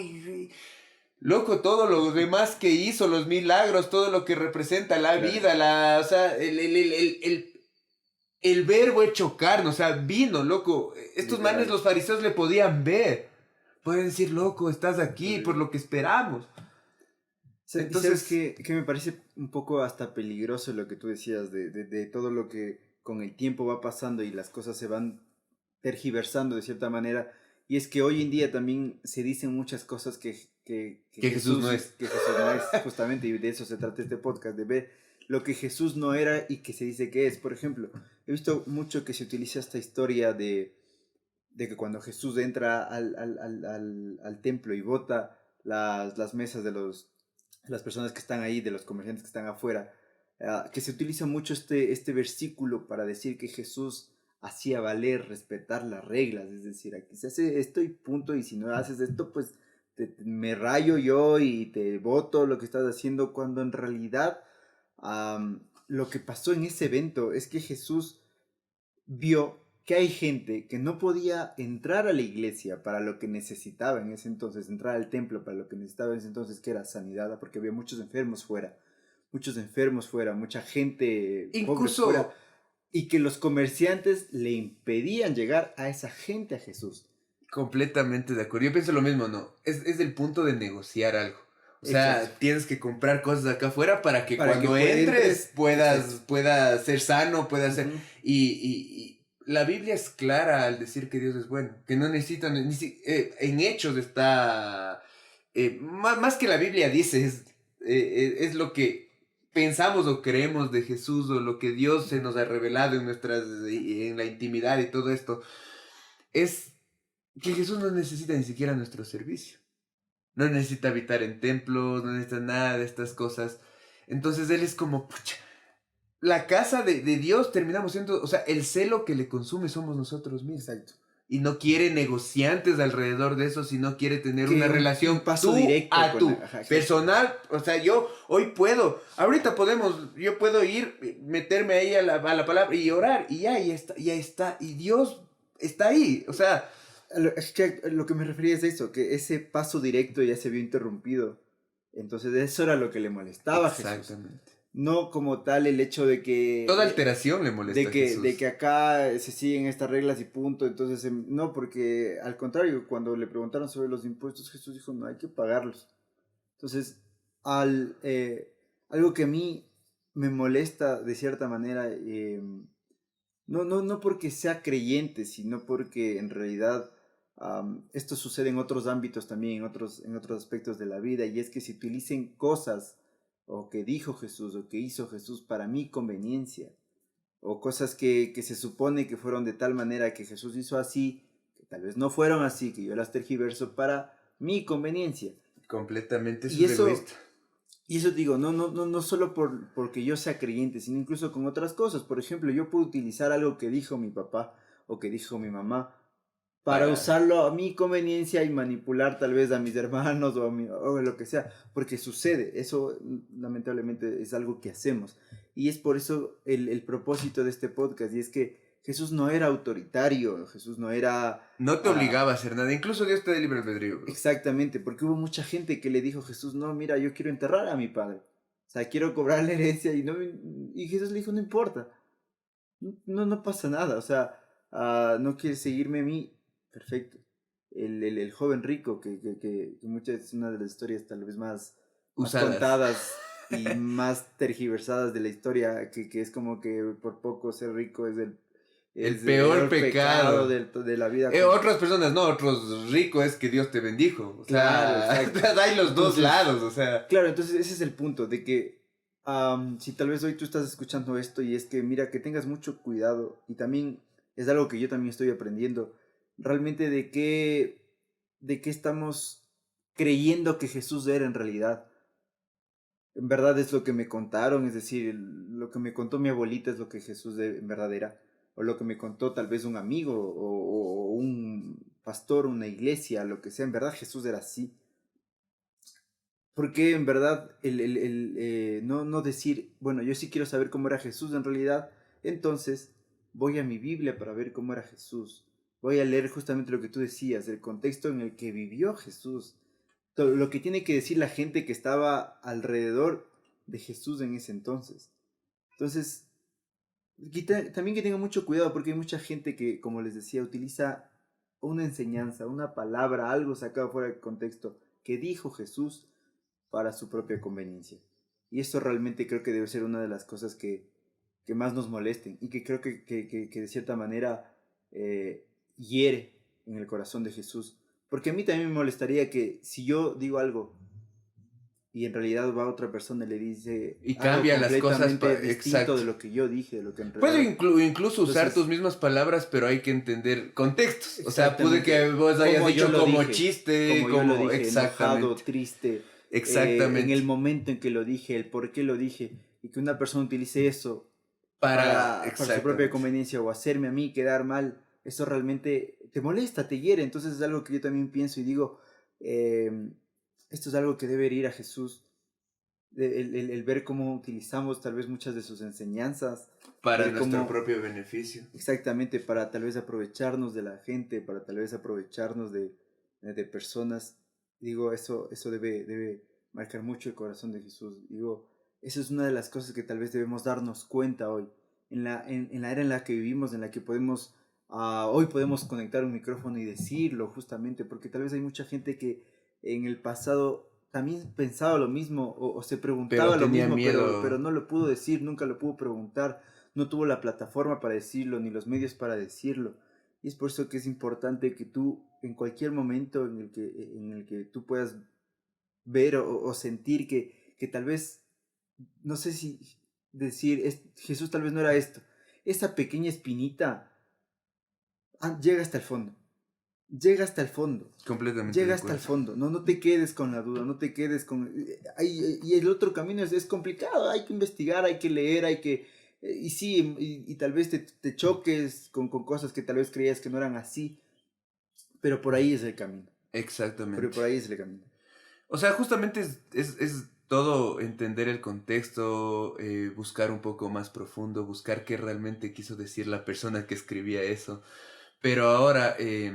[SPEAKER 2] loco, todo lo demás que hizo, los milagros, todo lo que representa la
[SPEAKER 1] Claro.
[SPEAKER 2] vida, o sea, el verbo hecho carne, o sea, vino, loco. Estos manes,
[SPEAKER 1] Literal.
[SPEAKER 2] los fariseos le podían ver. Pueden decir, loco, estás
[SPEAKER 1] Estás
[SPEAKER 2] aquí por
[SPEAKER 1] vivo.
[SPEAKER 2] lo que esperamos.
[SPEAKER 1] Y sabes
[SPEAKER 2] Entonces,
[SPEAKER 1] que me parece un poco hasta peligroso lo que tú decías de todo lo que con el tiempo va pasando y las cosas se van tergiversando de cierta manera. Y es que hoy en día también se dicen muchas cosas que
[SPEAKER 2] que Jesús no es.
[SPEAKER 1] Que Jesús no es, justamente, y de eso se trata este podcast, de ver lo que Jesús no era y que se dice que es. Por ejemplo, he visto mucho que se utiliza esta historia de que cuando Jesús entra al templo y bota las mesas de las personas que están ahí, de los comerciantes que están afuera, que se utiliza mucho este versículo para decir que Jesús hacía valer, respetar las reglas, es decir, aquí se hace esto y punto, y si no haces esto, pues me rayo yo y te voto lo que estás haciendo, cuando en realidad lo que pasó en ese evento es que Jesús vio que hay gente que no podía entrar a la iglesia para lo que necesitaba en ese entonces, entrar al templo para lo que necesitaba en ese entonces, que era sanidad, porque había muchos enfermos fuera, mucha gente pobre fuera,
[SPEAKER 2] Incluso,
[SPEAKER 1] y que los comerciantes le impedían llegar a esa gente a Jesús.
[SPEAKER 2] completamente de acuerdo. Yo pienso lo mismo, ¿no? Es el punto de negociar algo. O
[SPEAKER 1] Exacto.
[SPEAKER 2] sea, tienes que comprar cosas acá afuera para que
[SPEAKER 1] Para que
[SPEAKER 2] cuando entres
[SPEAKER 1] exacto.
[SPEAKER 2] pueda ser sano, pueda ser...
[SPEAKER 1] Ujú.
[SPEAKER 2] Y la Biblia es clara al decir que Dios es bueno, que no necesita, en hechos está... más que la Biblia dice, es lo que pensamos o creemos de Jesús o lo que Dios se nos ha revelado en en la intimidad y todo esto. Es que Jesús no necesita ni siquiera nuestro servicio. No necesita habitar en templos, no necesita nada de estas cosas. Entonces Él es como, pucha, la casa de Dios terminamos siendo, o sea, el celo que le consume somos nosotros mismos.
[SPEAKER 1] Exacto.
[SPEAKER 2] Y no quiere negociantes alrededor de eso, sino quiere tener una
[SPEAKER 1] Que un
[SPEAKER 2] relación
[SPEAKER 1] paso
[SPEAKER 2] tú
[SPEAKER 1] directo
[SPEAKER 2] a
[SPEAKER 1] con la...
[SPEAKER 2] tú,
[SPEAKER 1] Ajá, exacto.
[SPEAKER 2] personal. O sea, yo hoy puedo, ahorita podemos, yo puedo ir, meterme ahí a la palabra y orar, y ya está, y Dios está ahí. O sea,
[SPEAKER 1] Es que lo que me refería es eso, que ese paso directo ya se vio interrumpido. Entonces eso era lo que le molestaba a Jesús.
[SPEAKER 2] exactamente.
[SPEAKER 1] No como tal el hecho de
[SPEAKER 2] Toda
[SPEAKER 1] que
[SPEAKER 2] alteración le molesta a
[SPEAKER 1] de
[SPEAKER 2] Jesús.
[SPEAKER 1] que acá se siguen estas reglas y punto. Entonces, no, porque al contrario, cuando le preguntaron sobre los impuestos, Jesús dijo, no hay que pagarlos. Entonces, algo que a mí me molesta de cierta manera, no porque sea creyente, sino porque en realidad esto sucede en otros ámbitos también, en otros aspectos de la vida, y es que se utilicen cosas o que dijo Jesús o que hizo Jesús para mi conveniencia o cosas que se supone que fueron de tal manera que Jesús hizo así, que tal vez no fueron así, que yo las tergiverso para mi conveniencia.
[SPEAKER 2] Completamente, eso
[SPEAKER 1] Y
[SPEAKER 2] es
[SPEAKER 1] eso,
[SPEAKER 2] egoísta.
[SPEAKER 1] y eso digo, no solo porque yo sea creyente, sino incluso con otras cosas. Por ejemplo, yo puedo utilizar algo que dijo mi papá o que dijo mi mamá para
[SPEAKER 2] Para...
[SPEAKER 1] usarlo a mi conveniencia y manipular tal vez a mis hermanos o lo que sea, porque sucede, eso lamentablemente es algo que hacemos. Y es por eso el propósito de este podcast, y es que Jesús no era autoritario, Jesús no era...
[SPEAKER 2] No te
[SPEAKER 1] ah,
[SPEAKER 2] obligaba a hacer nada. Incluso Dios te da libre albedrío, bro.
[SPEAKER 1] exactamente, porque hubo mucha gente que le dijo a Jesús, no, mira, yo quiero enterrar a mi padre, o sea, quiero cobrar la herencia y Jesús le dijo, no importa, no pasa nada, o sea, no quieres seguirme a mí, perfecto. El joven rico, que muchas es una de las historias tal vez más
[SPEAKER 2] Usadas.
[SPEAKER 1] contadas y más tergiversadas de la historia, que es como que por poco ser rico
[SPEAKER 2] El
[SPEAKER 1] es el
[SPEAKER 2] peor
[SPEAKER 1] peor pecado
[SPEAKER 2] pecado.
[SPEAKER 1] de la vida.
[SPEAKER 2] Otras personas no, otros ricos es que Dios te bendijo. O
[SPEAKER 1] Claro,
[SPEAKER 2] sea,
[SPEAKER 1] exacto.
[SPEAKER 2] hay los dos
[SPEAKER 1] Entonces,
[SPEAKER 2] lados, o sea.
[SPEAKER 1] claro, entonces ese es el punto, de que si tal vez hoy tú estás escuchando esto y es que mira, que tengas mucho cuidado y también es algo que yo también estoy aprendiendo, realmente de qué estamos creyendo que Jesús era en realidad. En verdad es lo que me contaron, es decir, lo que me contó mi abuelita es lo que Jesús en verdad era, o lo que me contó tal vez un amigo o un pastor, una iglesia, lo que sea, en verdad Jesús era así. Porque en verdad no decir, bueno, yo sí quiero saber cómo era Jesús en realidad, entonces voy a mi Biblia para ver cómo era Jesús. Voy a leer justamente lo que tú decías, el contexto en el que vivió Jesús, todo lo que tiene que decir la gente que estaba alrededor de Jesús en ese entonces. Entonces, también que tenga mucho cuidado porque hay mucha gente que, como les decía, utiliza una enseñanza, una palabra, algo sacado fuera de contexto que dijo Jesús para su propia conveniencia. Y esto realmente creo que debe ser una de las cosas que más nos molesten y que creo que de cierta manera hiere en el corazón de Jesús. Porque a mí también me molestaría que si yo digo algo y en realidad va otra persona y le dice
[SPEAKER 2] Y
[SPEAKER 1] algo
[SPEAKER 2] cambia las cosas,
[SPEAKER 1] completamente distinto
[SPEAKER 2] exacto.
[SPEAKER 1] de lo que yo dije, de lo que en
[SPEAKER 2] Puedo
[SPEAKER 1] realidad...
[SPEAKER 2] incluso usar tus
[SPEAKER 1] Entonces,
[SPEAKER 2] mismas palabras, pero hay que entender contextos. O sea, puede que
[SPEAKER 1] exactamente,
[SPEAKER 2] vos hayas
[SPEAKER 1] como yo
[SPEAKER 2] dicho
[SPEAKER 1] lo
[SPEAKER 2] como
[SPEAKER 1] dije,
[SPEAKER 2] chiste,
[SPEAKER 1] como yo lo
[SPEAKER 2] como
[SPEAKER 1] dije, enojado,
[SPEAKER 2] exactamente,
[SPEAKER 1] triste, en el
[SPEAKER 2] exactamente.
[SPEAKER 1] momento en que lo dije, el por qué lo dije, y que una persona utilice eso para su propia
[SPEAKER 2] Exactamente.
[SPEAKER 1] conveniencia o hacerme a mí quedar mal, eso realmente te molesta, te hiere. Entonces es algo que yo también pienso y digo, esto es algo que debe ir a Jesús. el ver cómo utilizamos tal vez muchas de sus enseñanzas,
[SPEAKER 2] Para
[SPEAKER 1] ver
[SPEAKER 2] nuestro
[SPEAKER 1] cómo,
[SPEAKER 2] propio beneficio.
[SPEAKER 1] exactamente, para tal vez aprovecharnos de la gente, para tal vez aprovecharnos de personas. Digo, eso debe marcar mucho el corazón de Jesús. Digo, eso es una de las cosas que tal vez debemos darnos cuenta hoy. En la era en la que vivimos, en la que podemos, hoy podemos conectar un micrófono y decirlo justamente, porque tal vez hay mucha gente que en el pasado también pensaba lo mismo o se
[SPEAKER 2] Pero
[SPEAKER 1] preguntaba lo
[SPEAKER 2] tenía
[SPEAKER 1] mismo, pero
[SPEAKER 2] miedo.
[SPEAKER 1] no lo pudo decir, nunca lo pudo preguntar, no tuvo la plataforma para decirlo, ni los medios para decirlo. Y es por eso que es importante que tú, en cualquier momento en el que tú puedas ver o sentir que tal vez, no sé si decir, Jesús tal vez no era esto, esa pequeña espinita llega hasta el fondo, llega hasta el fondo.
[SPEAKER 2] Completamente de
[SPEAKER 1] Llega hasta el
[SPEAKER 2] acuerdo.
[SPEAKER 1] fondo, no te quedes con la duda, no te quedes con... y el otro camino es complicado, hay que investigar, hay que leer, hay que... y sí, y tal vez te choques con cosas que tal vez creías que no eran así, pero por ahí es el camino, pero
[SPEAKER 2] Exactamente.
[SPEAKER 1] por ahí es el camino.
[SPEAKER 2] O sea, justamente es todo entender el contexto, buscar un poco más profundo, buscar qué realmente quiso decir la persona que escribía eso. Pero ahora, ese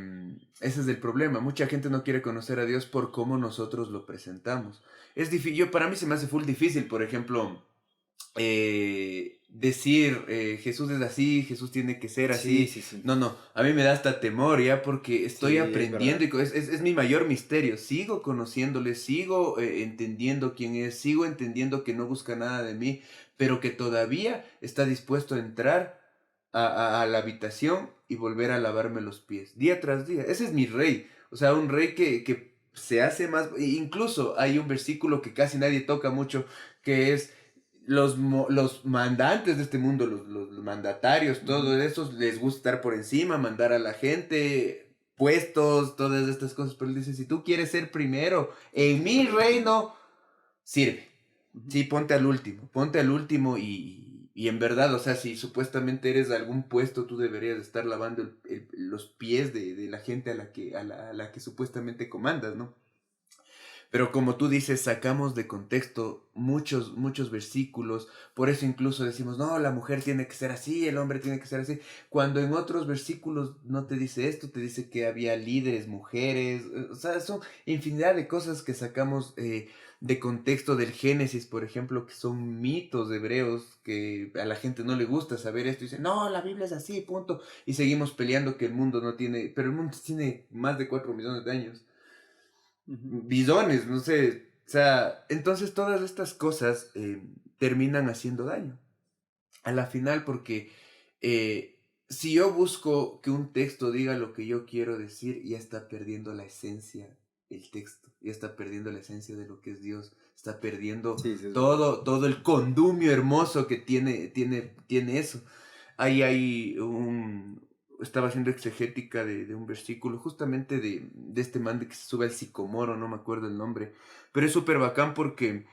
[SPEAKER 2] es el problema. Mucha gente no quiere conocer a Dios por cómo nosotros lo presentamos. Es difícil, para mí se me hace full difícil, por ejemplo, decir Jesús es así, Jesús tiene que ser
[SPEAKER 1] Sí,
[SPEAKER 2] así.
[SPEAKER 1] sí, sí,
[SPEAKER 2] No, no, a mí me da hasta temor ya porque estoy
[SPEAKER 1] sí, es
[SPEAKER 2] aprendiendo
[SPEAKER 1] verdad.
[SPEAKER 2] y es mi mayor misterio. Sigo conociéndole, sigo entendiendo quién es, sigo entendiendo que no busca nada de mí, pero que todavía está dispuesto a entrar a la habitación y volver a lavarme los pies, día tras día. Ese es mi rey, o sea, un rey que se hace más... Incluso hay un versículo que casi nadie toca mucho, que es los mandantes de este mundo, los mandatarios,
[SPEAKER 1] Ujú.
[SPEAKER 2] todos esos les gusta estar por encima, mandar a la gente, puestos, todas estas cosas, pero él dice, si tú quieres ser primero en mi reino, sirve.
[SPEAKER 1] Ujú.
[SPEAKER 2] Sí, ponte al último y en verdad, o sea, si supuestamente eres de algún puesto, tú deberías estar lavando los pies de la gente a la que supuestamente comandas, ¿no? Pero como tú dices, sacamos de contexto muchos versículos, por eso incluso decimos, no, la mujer tiene que ser así, el hombre tiene que ser así, cuando en otros versículos no te dice esto, te dice que había líderes, mujeres, o sea, son infinidad de cosas que sacamos de contexto del Génesis, por ejemplo, que son mitos hebreos que a la gente no le gusta saber esto, y dicen, no, la Biblia es así, punto, y seguimos peleando que el mundo no tiene, pero el mundo tiene más de 4 millones de años
[SPEAKER 1] Ujú.
[SPEAKER 2] bidones, no sé. O sea, entonces todas estas cosas terminan haciendo daño. A la final, porque si yo busco que un texto diga lo que yo quiero decir, ya está perdiendo la esencia el texto, ya está perdiendo la esencia de lo que es Dios, está perdiendo
[SPEAKER 1] Sí, sí, es verdad.
[SPEAKER 2] todo el condumio hermoso que tiene eso. Ahí hay estaba haciendo exegética de un versículo, justamente de este man de que se sube al sicomoro, no me acuerdo el nombre, pero es súper bacán porque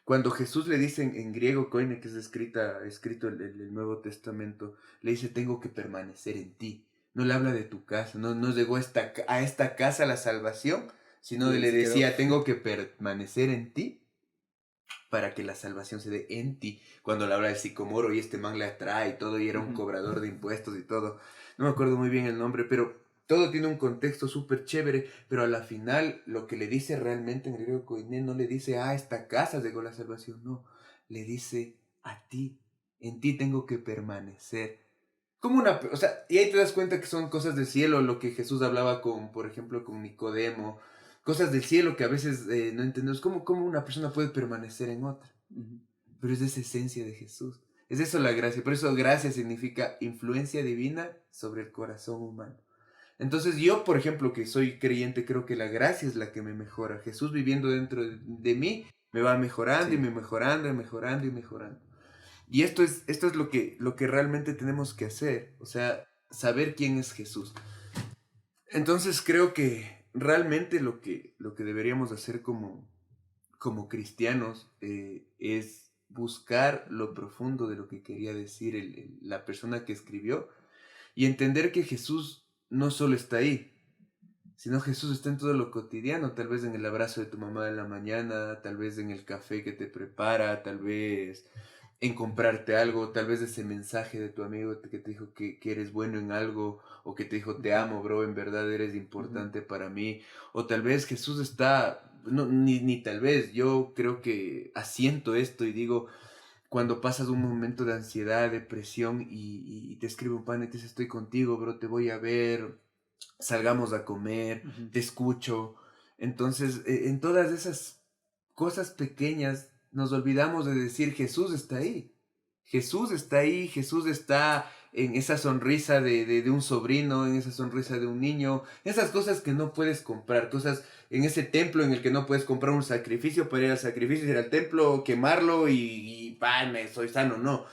[SPEAKER 2] cuando Jesús le dice en griego, koine, que es escrito el Nuevo Testamento, le dice, tengo que permanecer en ti. No le habla de tu casa, no llegó a esta casa la salvación, sino
[SPEAKER 1] Y ahí
[SPEAKER 2] le
[SPEAKER 1] se quedó.
[SPEAKER 2] decía, tengo que permanecer en ti para que la salvación se dé en ti. Cuando le habla del sicomoro y este man le atrae y todo, y era un
[SPEAKER 1] Ujú.
[SPEAKER 2] cobrador de impuestos y todo. No me acuerdo muy bien el nombre, pero todo tiene un contexto súper chévere, pero a la final lo que le dice realmente en griego koiné no le dice, esta casa llegó la salvación, no, le dice a ti, en ti tengo que permanecer. O sea, y ahí te das cuenta que son cosas del cielo, lo que Jesús hablaba con, por ejemplo, con Nicodemo, cosas del cielo que a veces no entendemos. ¿Cómo una persona puede permanecer en otra?
[SPEAKER 1] Ujú.
[SPEAKER 2] Pero es de esa esencia de Jesús. Es eso la gracia. Por eso gracia significa influencia divina sobre el corazón humano. Entonces yo, por ejemplo, que soy creyente, creo que la gracia es la que me mejora. Jesús viviendo dentro de mí me va mejorando y
[SPEAKER 1] Sí.
[SPEAKER 2] me mejorando y mejorando y mejorando. Y esto es lo que realmente tenemos que hacer. O sea, saber quién es Jesús. Entonces creo que realmente lo que deberíamos hacer como cristianos es buscar lo profundo de lo que quería decir la persona que escribió y entender que Jesús no solo está ahí, sino Jesús está en todo lo cotidiano, tal vez en el abrazo de tu mamá en la mañana, tal vez en el café que te prepara, tal vez en comprarte algo, tal vez ese mensaje de tu amigo que te dijo que eres bueno en algo, o que te dijo te
[SPEAKER 1] Ujú,
[SPEAKER 2] amo, bro, en verdad eres
[SPEAKER 1] ujú,
[SPEAKER 2] importante para mí, o tal vez Jesús está, no, ni tal vez, yo creo que asiento esto y digo, cuando pasas un momento de ansiedad, depresión y te escribe un pan y te dice estoy contigo, bro, te voy a ver, salgamos a comer,
[SPEAKER 1] ujú.
[SPEAKER 2] te escucho. Entonces, en todas esas cosas pequeñas nos olvidamos de decir Jesús está ahí. Jesús está ahí, Jesús está en esa sonrisa de un sobrino, en esa sonrisa de un niño, esas cosas que no puedes comprar, cosas en ese templo en el que no puedes comprar un sacrificio para ir al sacrificio, ir al templo, quemarlo y me soy sano, no.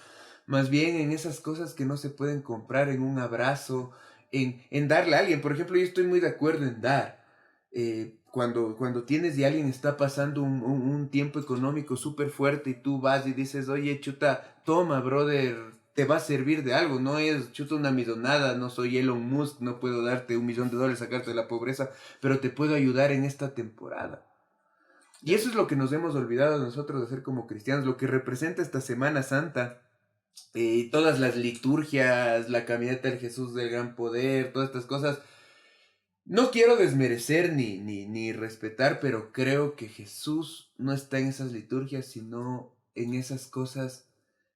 [SPEAKER 2] Más bien en esas cosas que no se pueden comprar, en un abrazo, en darle a alguien. Por ejemplo, yo estoy muy de acuerdo en dar. Cuando tienes y alguien está pasando un tiempo económico súper fuerte y tú vas y dices, oye, chuta, toma, brother, te va a servir de algo. No es, chuta, una millonada, no soy Elon Musk, no puedo darte $1 millón, sacarte de la pobreza, pero te puedo ayudar en esta temporada. Y eso
[SPEAKER 1] Claro.
[SPEAKER 2] es lo que nos hemos olvidado nosotros de hacer como cristianos, lo que representa esta Semana Santa, todas las liturgias, la caminata del Jesús del Gran Poder, todas estas cosas. No quiero desmerecer ni respetar, pero creo que Jesús no está en esas liturgias, sino en esas cosas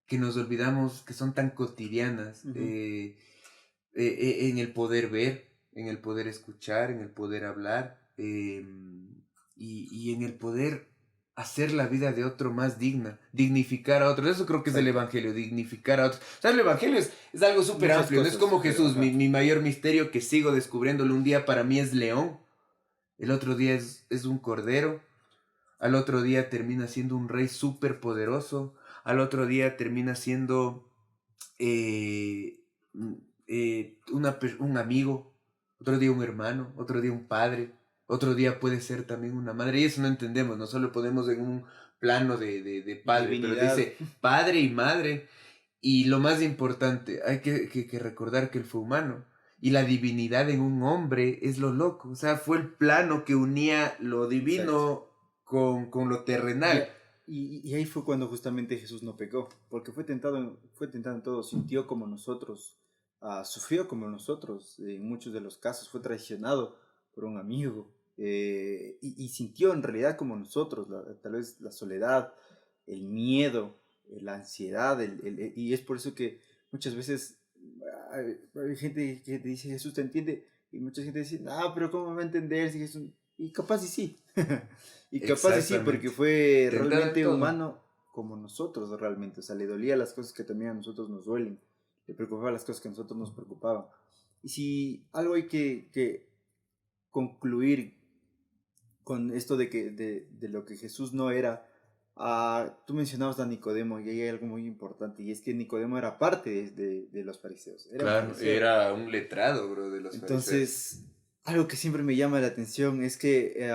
[SPEAKER 2] que nos olvidamos, que son tan cotidianas,
[SPEAKER 1] Ujú.
[SPEAKER 2] en el poder ver, en el poder escuchar, en el poder hablar, y en el poder hacer la vida de otro más digna, dignificar a otros. Eso creo que es el
[SPEAKER 1] Exacto.
[SPEAKER 2] Evangelio, dignificar a otros. O sea, el Evangelio es algo súper
[SPEAKER 1] Muchas
[SPEAKER 2] amplio, no es
[SPEAKER 1] cosas,
[SPEAKER 2] como
[SPEAKER 1] pero
[SPEAKER 2] Jesús,
[SPEAKER 1] ajá.
[SPEAKER 2] mi mayor misterio que sigo descubriéndolo un día para mí es león, el otro día es un cordero, al otro día termina siendo un rey súper poderoso, al otro día termina siendo eh, mm, un amigo, otro día un hermano, otro día un padre, otro día puede ser también una madre. Y eso no entendemos, no solo ponemos en un plano de padre, pero
[SPEAKER 1] Divinidad.
[SPEAKER 2] dice padre y madre. Y lo más importante, hay que recordar que él fue humano. Y la divinidad en un hombre es lo loco. O sea, fue el plano que unía lo
[SPEAKER 1] Exacto.
[SPEAKER 2] divino con lo
[SPEAKER 1] Y,
[SPEAKER 2] terrenal.
[SPEAKER 1] y ahí fue cuando justamente Jesús no pecó, porque fue tentado en todo, sintió como nosotros, sufrió como nosotros, en muchos de los casos fue traicionado por un amigo, y sintió en realidad como nosotros, tal vez la soledad, el miedo, la ansiedad, y es por eso que muchas veces hay gente que te dice Jesús te entiende, y mucha gente dice, no, pero ¿cómo me va a entender si Jesús? Y capaz y sí. Y capaz y sí, porque
[SPEAKER 2] Exactamente.
[SPEAKER 1] fue
[SPEAKER 2] Tentado en
[SPEAKER 1] realmente
[SPEAKER 2] todo.
[SPEAKER 1] humano como nosotros realmente. O sea, le dolía las cosas que también a nosotros nos duelen. Le preocupaba las cosas que a nosotros nos preocupaban. Y si algo hay que concluir con esto de lo que Jesús no era, tú mencionabas a Nicodemo y ahí hay algo muy importante. Y es que Nicodemo era parte de los fariseos. Era un
[SPEAKER 2] Claro,
[SPEAKER 1] fariseo.
[SPEAKER 2] era un letrado, bro, de los fariseos.
[SPEAKER 1] Entonces, algo que siempre me llama la atención es que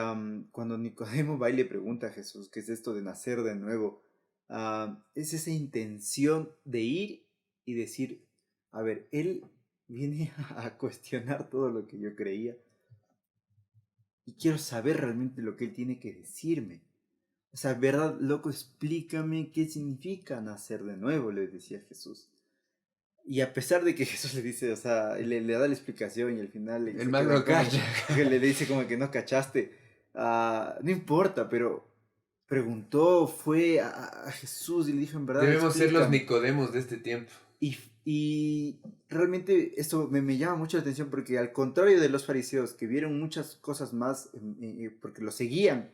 [SPEAKER 1] cuando Nicodemo va y le pregunta a Jesús qué es esto de nacer de nuevo, es esa intención de ir y decir, a ver, él viene a cuestionar todo lo que yo creía y quiero saber realmente lo que él tiene que decirme. O sea, verdad, loco, explícame qué significa nacer de nuevo, le decía Jesús. Y a pesar de que Jesús le dice, o sea, le da la explicación y al final
[SPEAKER 2] El
[SPEAKER 1] se
[SPEAKER 2] man
[SPEAKER 1] quedan
[SPEAKER 2] no
[SPEAKER 1] como
[SPEAKER 2] cacha.
[SPEAKER 1] que le dice como que no cachaste, no importa, pero preguntó, fue a Jesús y le dijo, en verdad,
[SPEAKER 2] Debemos ser los
[SPEAKER 1] explícame.
[SPEAKER 2] Nicodemos de este tiempo.
[SPEAKER 1] Y realmente esto me llama mucho la atención porque al contrario de los fariseos que vieron muchas cosas más, porque lo seguían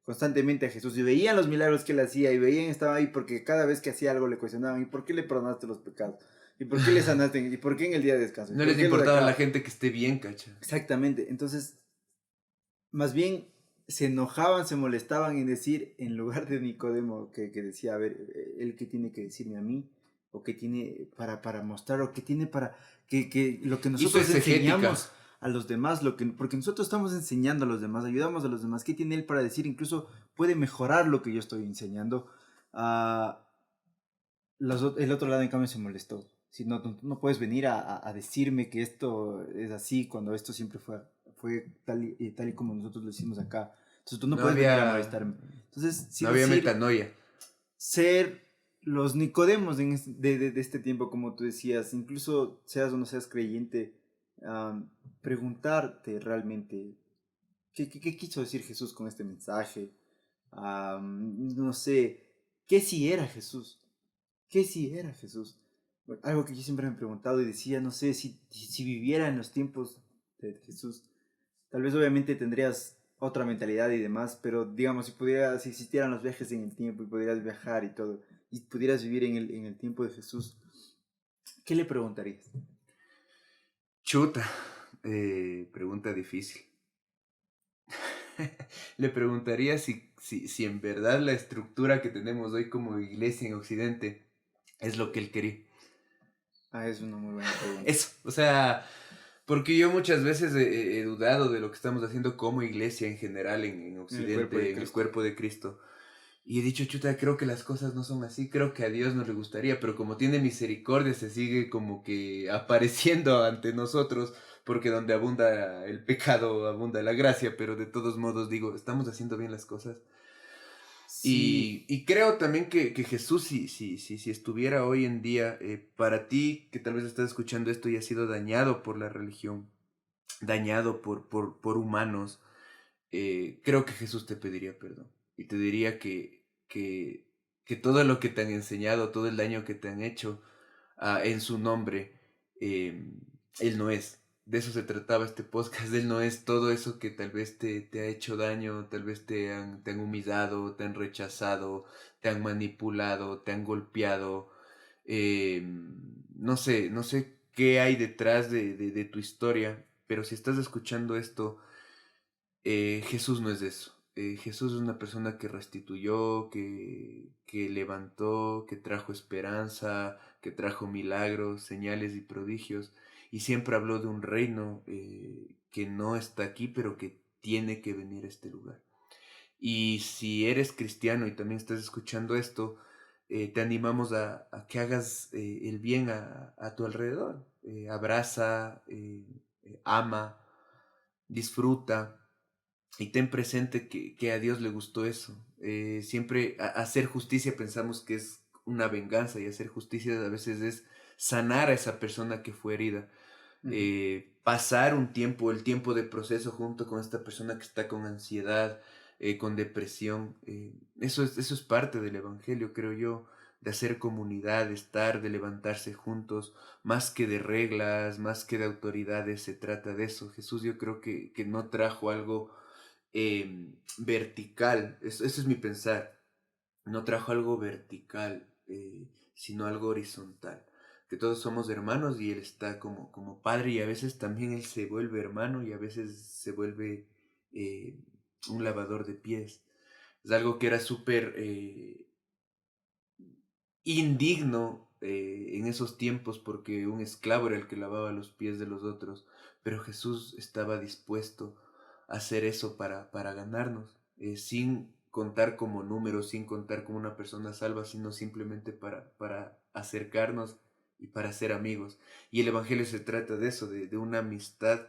[SPEAKER 1] constantemente a Jesús y veían los milagros que él hacía y veían estaba ahí porque cada vez que hacía algo le cuestionaban, ¿y por qué le perdonaste los pecados? ¿Y por qué le sanaste? ¿Y por qué en el día de descanso? ¿Y
[SPEAKER 2] No
[SPEAKER 1] por
[SPEAKER 2] les
[SPEAKER 1] qué lo de
[SPEAKER 2] importaba a la
[SPEAKER 1] acá?
[SPEAKER 2] gente que esté bien, cacha.
[SPEAKER 1] Exactamente. Entonces, más bien se enojaban, se molestaban en decir, en lugar de Nicodemo, que decía, a ver, él qué tiene que decirme a mí, o qué tiene para mostrar, o qué tiene para, que lo que
[SPEAKER 2] Hizo
[SPEAKER 1] nosotros
[SPEAKER 2] exegética.
[SPEAKER 1] enseñamos a los demás, porque nosotros estamos enseñando a los demás, ayudamos a los demás, ¿qué tiene él para decir? Incluso puede mejorar lo que yo estoy enseñando. Ah, el otro lado, en cambio, se molestó. Si no, no puedes venir a decirme que esto es así cuando esto siempre fue tal y como nosotros lo hicimos acá. Entonces tú no
[SPEAKER 2] No
[SPEAKER 1] puedes venir a
[SPEAKER 2] había,
[SPEAKER 1] molestarme. Entonces,
[SPEAKER 2] no
[SPEAKER 1] sin
[SPEAKER 2] había
[SPEAKER 1] decir,
[SPEAKER 2] metanoia.
[SPEAKER 1] ser los Nicodemos de este tiempo, como tú decías, incluso seas o no seas creyente, preguntarte realmente qué quiso decir Jesús con este mensaje. No sé, ¿qué si era Jesús? ¿Qué si era Jesús? Bueno, algo que yo siempre me he preguntado y decía, no sé, si viviera en los tiempos de Jesús, tal vez obviamente tendrías otra mentalidad y demás, pero digamos, si existieran los viajes en el tiempo y pudieras viajar y todo, y pudieras vivir en el tiempo de Jesús, ¿qué le preguntarías?
[SPEAKER 2] Chuta, pregunta difícil. Le preguntaría si en verdad la estructura que tenemos hoy como iglesia en Occidente es lo que él quería.
[SPEAKER 1] Ah, es una muy buena pregunta.
[SPEAKER 2] Eso, o sea, porque yo muchas veces he dudado de lo que estamos haciendo como iglesia en general en
[SPEAKER 1] En el cuerpo de
[SPEAKER 2] Occidente, en el
[SPEAKER 1] Cristo.
[SPEAKER 2] cuerpo de Cristo. Y he dicho, chuta, creo que las cosas no son así, creo que a Dios no le gustaría, pero como tiene misericordia se sigue como que apareciendo ante nosotros, porque donde abunda el pecado, abunda la gracia, pero de todos modos digo, estamos haciendo bien las cosas.
[SPEAKER 1] Sí,
[SPEAKER 2] Y creo también que Jesús, si estuviera hoy en día, para ti, que tal vez estás escuchando esto y has sido dañado por la religión, dañado por humanos, creo que Jesús te pediría perdón. Y te diría que todo lo que te han enseñado, todo el daño que te han hecho en su nombre, Él no es. De eso se trataba este podcast. Él no es todo eso que tal vez te ha hecho daño, tal vez te han humillado, te han rechazado, te han manipulado, te han golpeado. No sé qué hay detrás de tu historia, pero si estás escuchando esto, Jesús no es eso. Jesús es una persona que restituyó, que levantó, que trajo esperanza, que trajo milagros, señales y prodigios, y siempre habló de un reino que no está aquí, pero que tiene que venir a este lugar. Y si eres cristiano y también estás escuchando esto, te animamos a que hagas el bien a tu alrededor. Abraza, ama, disfruta y ten presente que a Dios le gustó eso. Siempre hacer justicia pensamos que es una venganza y hacer justicia a veces es sanar a esa persona que fue herida.
[SPEAKER 1] ujú.
[SPEAKER 2] Pasar un tiempo, el tiempo de proceso junto con esta persona que está con ansiedad, con depresión. Eso es parte del Evangelio, creo yo, de hacer comunidad, de estar, de levantarse juntos, más que de reglas, más que de autoridades, se trata de eso. Jesús yo creo que no trajo algo vertical, eso es mi pensar, no trajo algo vertical, sino algo horizontal, que todos somos hermanos y Él está como padre y a veces también Él se vuelve hermano y a veces se vuelve eh, un lavador de pies. Es algo que era súper indigno en esos tiempos porque un esclavo era el que lavaba los pies de los otros, pero Jesús estaba dispuesto a hacer eso para ganarnos, sin contar como número, sin contar como una persona salva, sino simplemente para acercarnos y para ser amigos. Y el Evangelio se trata de eso, de una amistad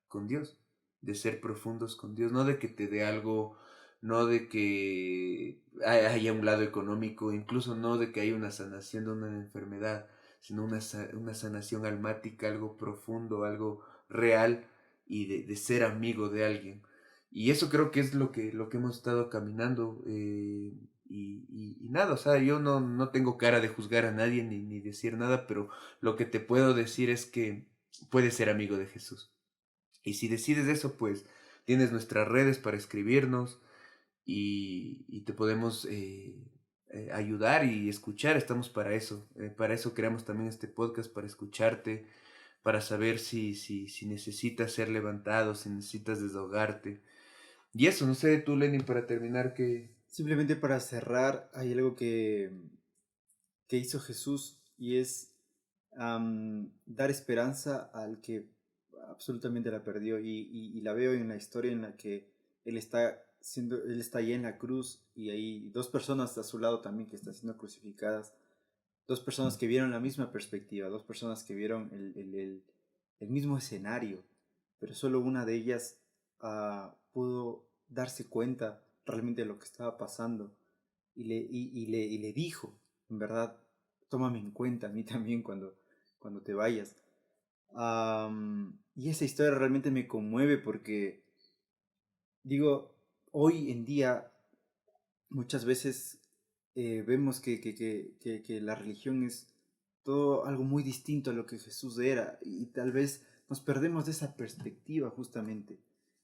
[SPEAKER 2] con Dios, de ser profundos con Dios, no de que te dé algo, no de que haya un lado económico, incluso no de que haya una sanación de una enfermedad, sino una sanación almática, algo profundo, algo real y de ser amigo de alguien. Y eso creo que es lo que hemos estado caminando. Y nada, o sea, yo no tengo cara de juzgar a nadie ni decir nada, pero lo que te puedo decir es que puedes ser amigo de Jesús. Y si decides eso, pues tienes nuestras redes para escribirnos y te podemos ayudar y escuchar. Estamos para eso. Para eso creamos también este podcast, para escucharte, para saber si necesitas ser levantado, si necesitas desahogarte. Y eso, no sé, tú, Lenin, para terminar, que...
[SPEAKER 1] Simplemente para cerrar, hay algo que hizo Jesús y es dar esperanza al que absolutamente la perdió y la veo en la historia en la que él está ahí en la cruz y hay dos personas a su lado también que están siendo crucificadas, dos personas que vieron la misma perspectiva, dos personas que vieron el mismo escenario, pero solo una de ellas pudo darse cuenta realmente de lo que estaba pasando y le dijo, en verdad, tómame en cuenta a mí también cuando te vayas. Y esa historia realmente me conmueve porque, digo, hoy en día muchas veces vemos que la religión es todo algo muy distinto a lo que Jesús era y tal vez nos perdemos de esa perspectiva justamente.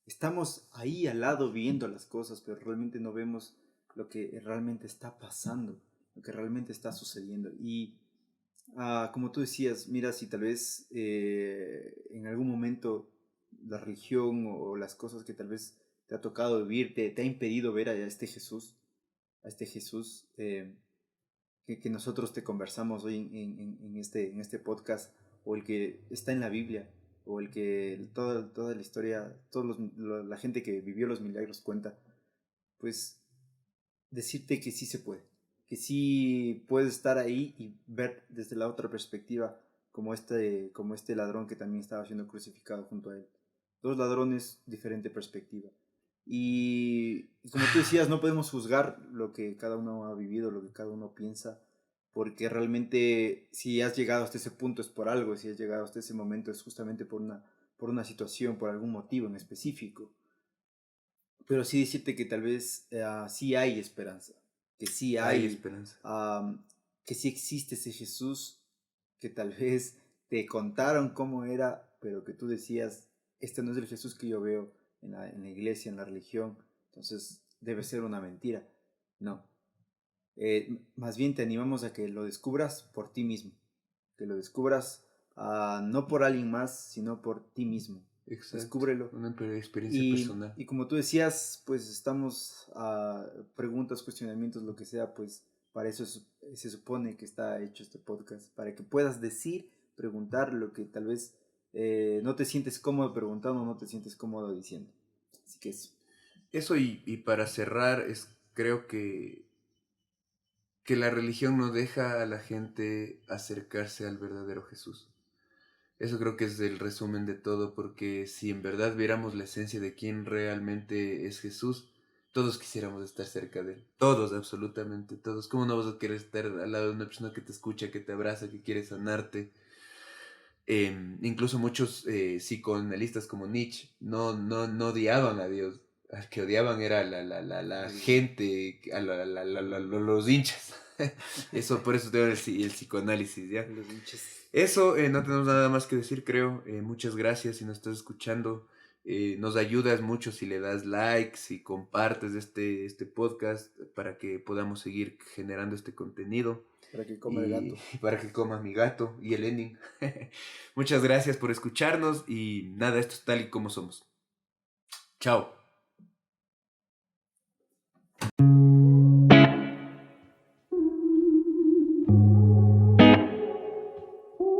[SPEAKER 1] Estamos ahí al lado viendo las cosas, pero realmente no vemos lo que realmente está pasando, lo que realmente está sucediendo. Y como tú decías, mira, si tal vez en algún momento la religión o las cosas que tal vez te ha tocado vivir te ha impedido ver a este Jesús que nosotros te conversamos hoy en este podcast, o el que está en la Biblia, o el que toda la historia, la gente que vivió los milagros cuenta, pues decirte que sí se puede, que sí puedes estar ahí y ver desde la otra perspectiva, como este ladrón que también estaba siendo crucificado junto a él. Dos ladrones, diferente perspectiva. Y como tú decías, no podemos juzgar lo que cada uno ha vivido, lo que cada uno piensa, porque realmente si has llegado hasta ese punto es por algo, si has llegado hasta ese momento es justamente por una situación, por algún motivo en específico. Pero sí decirte que tal vez sí hay esperanza, que sí
[SPEAKER 2] Hay
[SPEAKER 1] hay,
[SPEAKER 2] esperanza.
[SPEAKER 1] que sí existe ese Jesús que tal vez te contaron cómo era, pero que tú decías, este no es el Jesús que yo veo en la iglesia, en la religión, entonces debe ser una mentira. No, más bien te animamos a que lo descubras por ti mismo, que lo descubras no por alguien más, sino por ti mismo.
[SPEAKER 2] Exacto.
[SPEAKER 1] Descúbrelo.
[SPEAKER 2] Una experiencia personal.
[SPEAKER 1] Y como tú decías, pues estamos a preguntas, cuestionamientos, lo que sea, pues para eso se supone que está hecho este podcast, para que puedas decir, preguntar lo que tal vez no te sientes cómodo preguntando, no te sientes cómodo diciendo. Así que eso.
[SPEAKER 2] Eso y para cerrar, creo que la religión no deja a la gente acercarse al verdadero Jesús. Eso creo que es el resumen de todo, porque si en verdad viéramos la esencia de quién realmente es Jesús, todos quisiéramos estar cerca de él. Todos, absolutamente todos. ¿Cómo no vas a querer estar al lado de una persona que te escucha, que te abraza, que quiere sanarte? Incluso muchos psicoanalistas como Nietzsche no odiaban a Dios. Al que odiaban era la gente, los hinchas. Eso, por eso tengo el psicoanálisis, ¿ya?
[SPEAKER 1] Los hinchas.
[SPEAKER 2] Eso, no tenemos nada más que decir, creo. Muchas gracias si nos estás escuchando. Nos ayudas mucho si le das like, si compartes este podcast para que podamos seguir generando este contenido.
[SPEAKER 1] Para que coma el gato.
[SPEAKER 2] Y para que coma mi gato y el ending. Muchas gracias por escucharnos y nada, esto es tal y como somos. Chao.